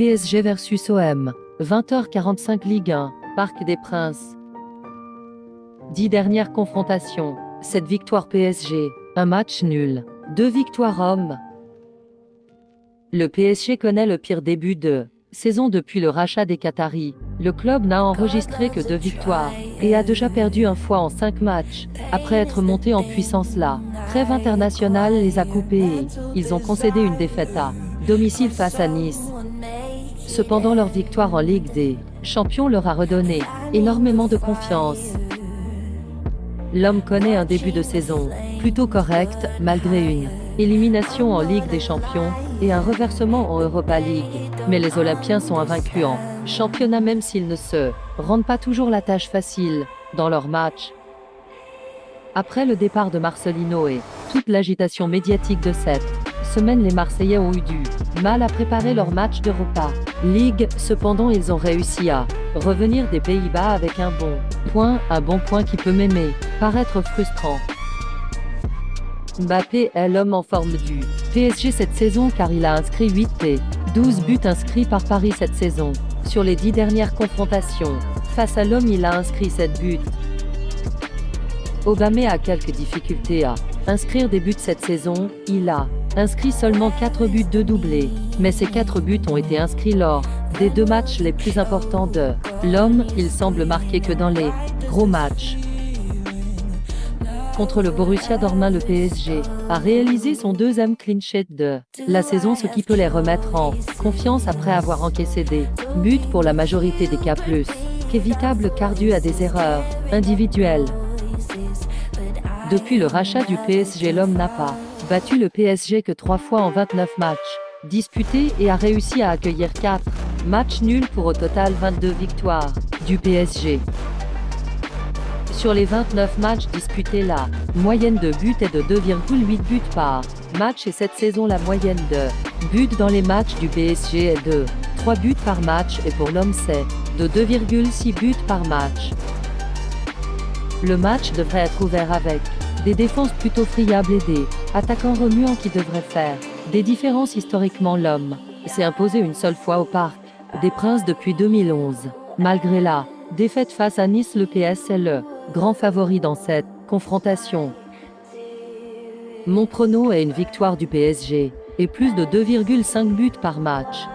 PSG versus OM, 20h45 Ligue 1, Parc des Princes. 10 dernières confrontations, 7 victoires PSG, 1 match nul, 2 victoires OM. Le PSG connaît le pire début de saison depuis le rachat des Qataris. Le club n'a enregistré que 2 victoires et a déjà perdu 1 fois en 5 matchs. Après être monté en puissance, la trêve internationale les a coupés et ils ont concédé une défaite à domicile face à Nice. Cependant, leur victoire en Ligue des Champions leur a redonné énormément de confiance. L'OM connaît un début de saison plutôt correct, malgré une élimination en Ligue des Champions et un reversement en Europa League. Mais les Olympiens sont invaincus en championnat, même s'ils ne se rendent pas toujours la tâche facile dans leurs matchs. Après le départ de Marcelino et toute l'agitation médiatique de cette semaine, les Marseillais ont eu du mal à préparer leur match d'Europa League. Cependant, ils ont réussi à revenir des Pays-Bas avec un bon point qui peut même paraître frustrant. Mbappé est l'homme en forme du PSG cette saison car il a inscrit 8 des 12 buts inscrits par Paris cette saison. Sur les 10 dernières confrontations, face à l'OM, il a inscrit 7 buts. Aubameyang a quelques difficultés à inscrire des buts cette saison, il a inscrit seulement 4 buts de doublé, mais ces 4 buts ont été inscrits lors des 2 matchs les plus importants de l'OM. Il semble marquer que dans les gros matchs. Contre le Borussia Dortmund, le PSG a réalisé son 2e clean sheet de la saison, ce qui peut les remettre en confiance après avoir encaissé des buts pour la majorité des cas, plus qu'évitables car dû à des erreurs individuelles. Depuis le rachat du PSG, l'OM n'a pas battu le PSG que 3 fois en 29 matchs disputés et a réussi à accueillir 4 matchs nuls pour au total 22 victoires du PSG. Sur les 29 matchs disputés, la moyenne de buts est de 2,8 buts par match et cette saison la moyenne de buts dans les matchs du PSG est de 3 buts par match et pour l'OM c'est de 2,6 buts par match. Le match devrait être ouvert avec des défenses plutôt friables et des attaquants remuants qui devraient faire des différences. Historiquement, l'OM s'est imposé une seule fois au Parc des Princes depuis 2011. Malgré la défaite face à Nice, le PS est le grand favori dans cette confrontation. Mon prono est une victoire du PSG et plus de 2,5 buts par match.